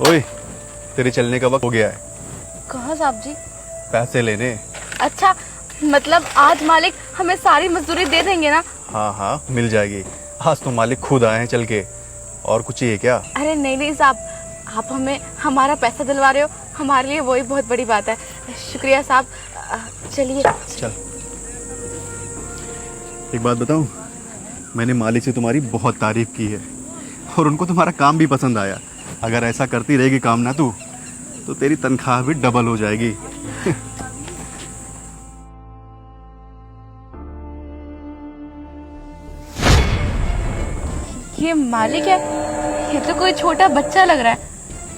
ओए, तेरे चलने का वक्त हो गया है। कहाँ साहब जी? पैसे लेने। अच्छा, मतलब आज मालिक हमें सारी मजदूरी दे देंगे ना? हाँ हाँ, मिल जाएगी। आज तो मालिक खुद आए हैं चल के। और कुछ चाहिए क्या? अरे नहीं नहीं साहब, आप हमें हमारा पैसा दिलवा रहे हो, हमारे लिए वही बहुत बड़ी बात है। शुक्रिया साहब। चलिए चल। एक बात बताऊं, मैंने मालिक से तुम्हारी बहुत तारीफ की है और उनको तुम्हारा काम भी पसंद आया। अगर ऐसा करती रहेगी काम ना तू, तो तेरी तनख्वाह भी डबल हो जाएगी। ये मालिक है? ये तो कोई छोटा बच्चा लग रहा है।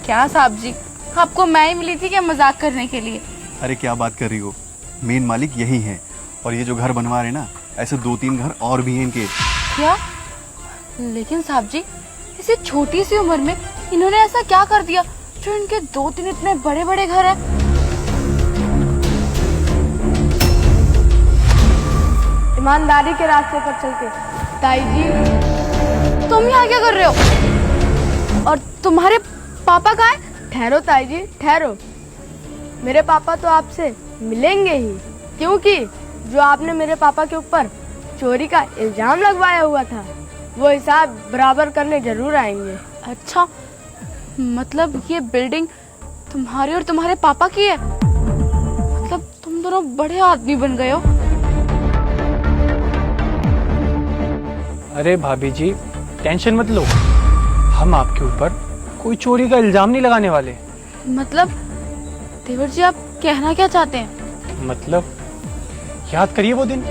क्या साहब जी, आपको मैं ही मिली थी क्या मजाक करने के लिए? अरे क्या बात कर रही हो, मेन मालिक यही हैं। और ये जो घर बनवा रहे ना, ऐसे 2-3 घर और भी हैं इनके। क्या? लेकिन साहब जी, इसी छोटी सी उम्र में इन्होंने ऐसा क्या कर दिया जो इनके 2-3 इतने बड़े बड़े घर हैं? ईमानदारी के रास्ते पर चलते। ताई जी, तुम यहाँ क्या कर रहे हो? और तुम्हारे पापा कहाँ हैं? ठहरो ताई जी, ठहरो। मेरे पापा तो आपसे मिलेंगे ही, क्योंकि जो आपने मेरे पापा के ऊपर चोरी का इल्जाम लगवाया हुआ था, वो हिसाब बराबर करने जरूर आएंगे। अच्छा, मतलब ये बिल्डिंग तुम्हारी और तुम्हारे पापा की है? मतलब तुम दोनों बड़े आदमी बन गए हो। अरे भाभी जी, टेंशन मत लो, हम आपके ऊपर कोई चोरी का इल्जाम नहीं लगाने वाले। मतलब देवर जी, आप कहना क्या चाहते हैं? मतलब याद करिए वो दिन।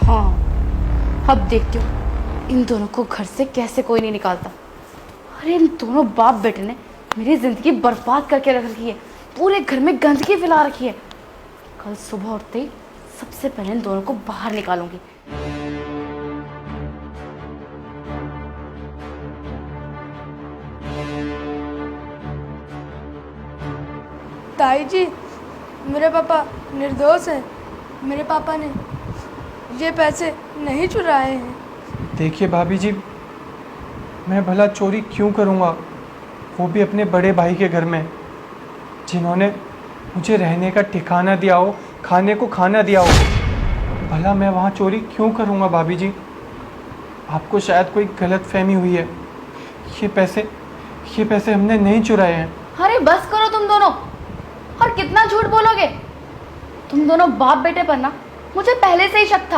हाँ, अब देखती हूँ इन दोनों को घर से कैसे कोई नहीं निकालता। अरे इन दोनों बाप बेटे ने मेरी जिंदगी बर्बाद करके रख रखी है, पूरे घर में गंदगी फैला रखी है। कल सुबह उठते ही सबसे पहले इन दोनों को बाहर निकालूंगी। ताई जी, मेरे पापा निर्दोष हैं। मेरे पापा ने ये पैसे नहीं चुराए हैं। देखिए भाभी जी, मैं भला चोरी क्यों करूँगा, वो भी अपने बड़े भाई के घर में, जिन्होंने मुझे रहने का ठिकाना दिया हो, खाने को खाना दिया हो। भला मैं वहाँ चोरी क्यों करूँगा भाभी जी? आपको शायद कोई गलतफहमी हुई है। ये पैसे हमने नहीं चुराए हैं। अरे बस करो तुम दोनों, और कितना झूठ बोलोगे? तुम दोनों बाप बेटे पर ना मुझे पहले से ही शक था,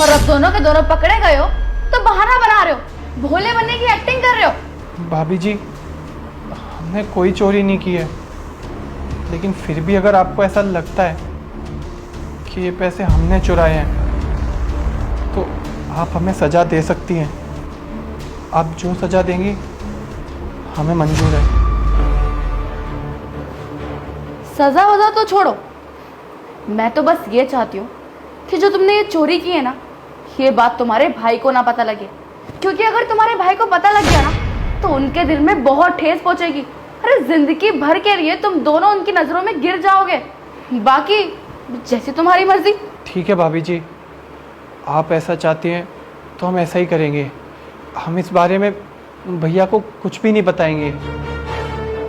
और अब दोनों के दोनों पकड़े गए हो तो बहाना बना रहे हो, भोले बनने की एक्टिंग कर रहे हो। भाभी जी, हमने कोई चोरी नहीं की है, लेकिन फिर भी अगर आपको ऐसा लगता है कि ये पैसे हमने चुराए हैं, तो आप हमें सज़ा दे सकती हैं। आप जो सज़ा देंगी हमें मंजूर है। सजा वजा तो छोड़ो, मैं तो बस ये चाहती हूँ कि जो तुमने ये चोरी की है ना, ये बात तुम्हारे भाई को ना पता लगे, क्योंकि अगर तुम्हारे भाई को पता लग गया ना, तो उनके दिल में बहुत ठेस पहुंचेगी। अरे जिंदगी भर के लिए तुम दोनों उनकी नजरों में गिर जाओगे। बाकी जैसी तुम्हारी मर्जी। ठीक है भाभी जी, आप ऐसा चाहती हैं तो हम ऐसा ही करेंगे। हम इस बारे में भैया को कुछ भी नहीं बताएंगे।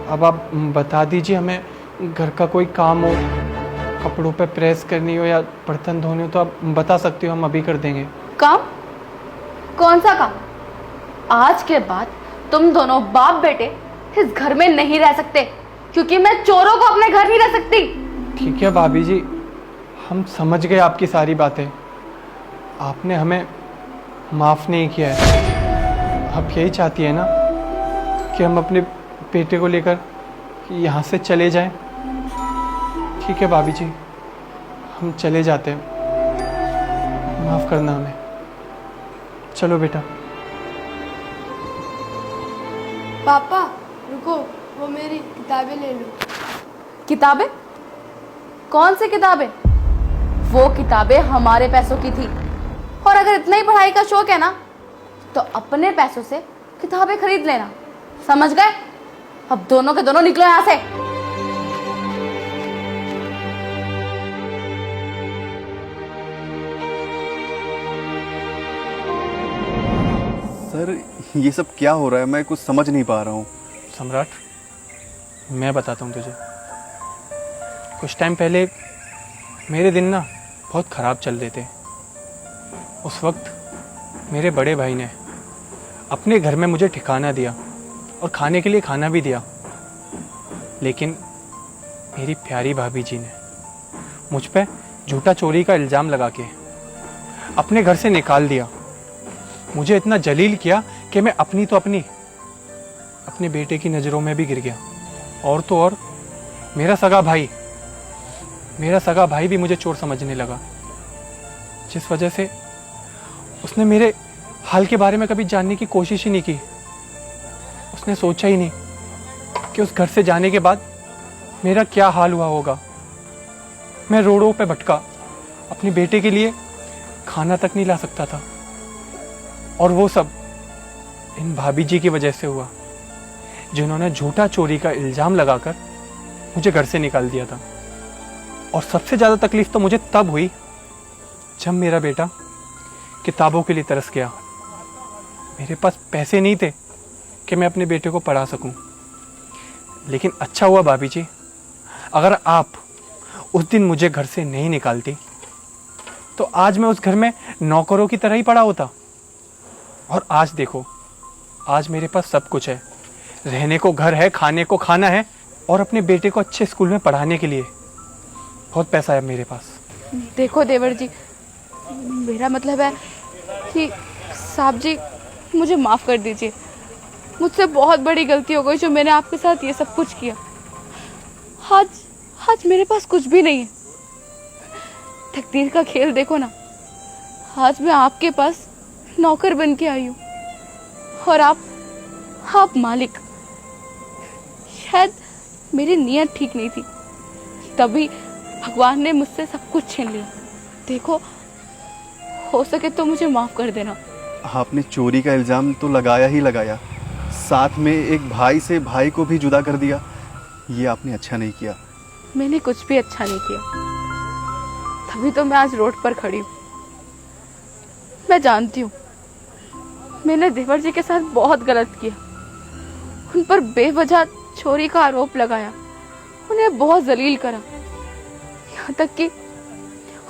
अब आप बता दीजिए, हमें घर का कोई काम हो, कपड़ों पे प्रेस करनी हो या बर्तन धोने हो, तो आप बता सकती हो, हम अभी कर देंगे। काम? कौन सा काम? आज के बाद तुम दोनों बाप बेटे इस घर में नहीं रह सकते, क्योंकि मैं चोरों को अपने घर नहीं रह सकती। ठीक है भाभी जी, हम समझ गए आपकी सारी बातें। आपने हमें माफ़ नहीं किया है। आप यही चाहती है ना कि हम अपने बेटे को लेकर यहाँ से चले जाएं? ठीक है भाभी जी, हम चले जाते हैं। माफ़ करना हमें। चलो बेटा। पापा रुको, वो मेरी किताबें ले लो। किताबें? कौन सी किताबें? वो किताबें हमारे पैसों की थी, और अगर इतना ही पढ़ाई का शौक है ना, तो अपने पैसों से किताबें खरीद लेना, समझ गए? अब दोनों के दोनों निकलो यहाँ से। सर ये सब क्या हो रहा है, मैं कुछ समझ नहीं पा रहा हूँ। सम्राट, मैं बताता हूँ तुझे। कुछ टाइम पहले मेरे दिन ना बहुत ख़राब चल रहे थे। उस वक्त मेरे बड़े भाई ने अपने घर में मुझे ठिकाना दिया और खाने के लिए खाना भी दिया, लेकिन मेरी प्यारी भाभी जी ने मुझ पे झूठा चोरी का इल्ज़ाम लगा के अपने घर से निकाल दिया। मुझे इतना जलील किया कि मैं अपने बेटे की नज़रों में भी गिर गया। और तो और मेरा सगा भाई भी मुझे चोर समझने लगा, जिस वजह से उसने मेरे हाल के बारे में कभी जानने की कोशिश ही नहीं की। उसने सोचा ही नहीं कि उस घर से जाने के बाद मेरा क्या हाल हुआ होगा। मैं रोडों पे भटका, अपने बेटे के लिए खाना तक नहीं ला सकता था, और वो सब इन भाभी जी की वजह से हुआ, जिन्होंने झूठा चोरी का इल्ज़ाम लगाकर मुझे घर से निकाल दिया था। और सबसे ज़्यादा तकलीफ तो मुझे तब हुई जब मेरा बेटा किताबों के लिए तरस गया। मेरे पास पैसे नहीं थे कि मैं अपने बेटे को पढ़ा सकूं। लेकिन अच्छा हुआ भाभी जी, अगर आप उस दिन मुझे घर से नहीं निकालती तो आज मैं उस घर में नौकरों की तरह ही पड़ा होता। और आज देखो, आज मेरे पास सब कुछ है। रहने को घर है, खाने को खाना है, और अपने बेटे को अच्छे स्कूल में पढ़ाने के लिए बहुत पैसा है मेरे पास। देखो देवर जी, मेरा मतलब है कि साहब जी मुझे माफ़ कर दीजिए। मुझसे बहुत बड़ी गलती हो गई जो मैंने आपके साथ ये सब कुछ किया। आज मेरे पास कुछ भी नहीं है। तकदीर का खेल देखो ना, आज मैं आपके पास नौकर बन के आई हूँ और आप मालिक। शायद मेरी नीयत ठीक नहीं थी, तभी भगवान ने मुझसे सब कुछ छीन लिया। देखो, हो सके तो मुझे माफ़ कर देना। आपने चोरी का इल्ज़ाम तो लगाया ही लगाया, साथ में एक भाई से भाई को भी जुदा कर दिया। ये आपने अच्छा नहीं किया। मैंने कुछ भी अच्छा नहीं किया, तभी तो मैं आज रोड पर खड़ी हूँ। मैं जानती हूँ मैंने देवर जी के साथ बहुत गलत किया। उन पर बेवजह चोरी का आरोप लगाया, उन्हें बहुत जलील करा, यहाँ तक कि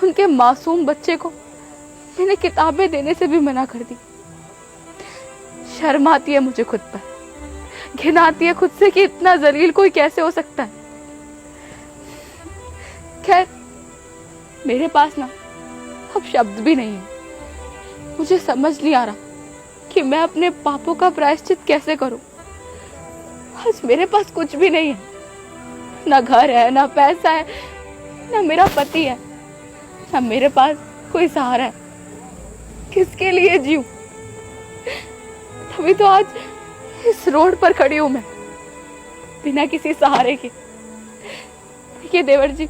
उनके मासूम बच्चे को मैंने किताबें देने से भी मना कर दी। शर्म आती है मुझे खुद पर, घिन आती है खुद से कि इतना जलील कोई कैसे हो सकता है। खैर, मेरे पास ना अब शब्द भी नहीं है। मुझे समझ नहीं आ रहा कि मैं अपने पापों का प्रायश्चित कैसे करूं। आज मेरे पास कुछ भी नहीं है, ना घर है, ना पैसा है, ना मेरा पति है, ना मेरे पास कोई सहारा है। किसके लिए जीऊं? तभी तो आज इस रोड पर खड़ी हूं मैं, बिना किसी सहारे के। देखिए देवर जी,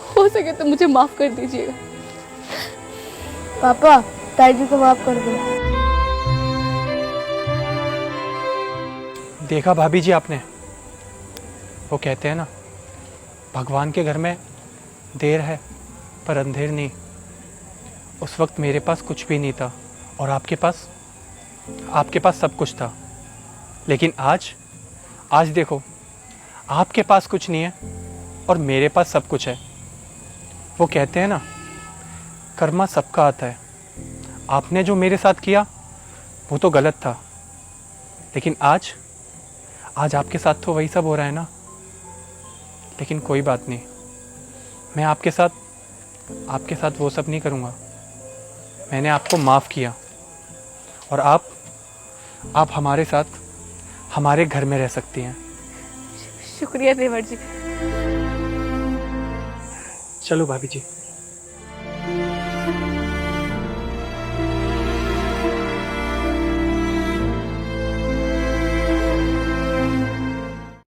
हो सके तो मुझे माफ कर दीजिएगा। पापा, ताई जी को माफ कर दो। देखा भाभी जी आपने, वो कहते हैं ना, भगवान के घर में देर है पर अंधेर नहीं। उस वक्त मेरे पास कुछ भी नहीं था और आपके पास सब कुछ था। लेकिन आज देखो, आपके पास कुछ नहीं है और मेरे पास सब कुछ है। वो कहते हैं ना, कर्मा सबका आता है। आपने जो मेरे साथ किया वो तो गलत था, लेकिन आज आपके साथ तो वही सब हो रहा है ना। लेकिन कोई बात नहीं, मैं आपके साथ वो सब नहीं करूँगा। मैंने आपको माफ़ किया और आप हमारे साथ हमारे घर में रह सकती हैं। शुक्रिया देवर जी। चलो भाभी जी।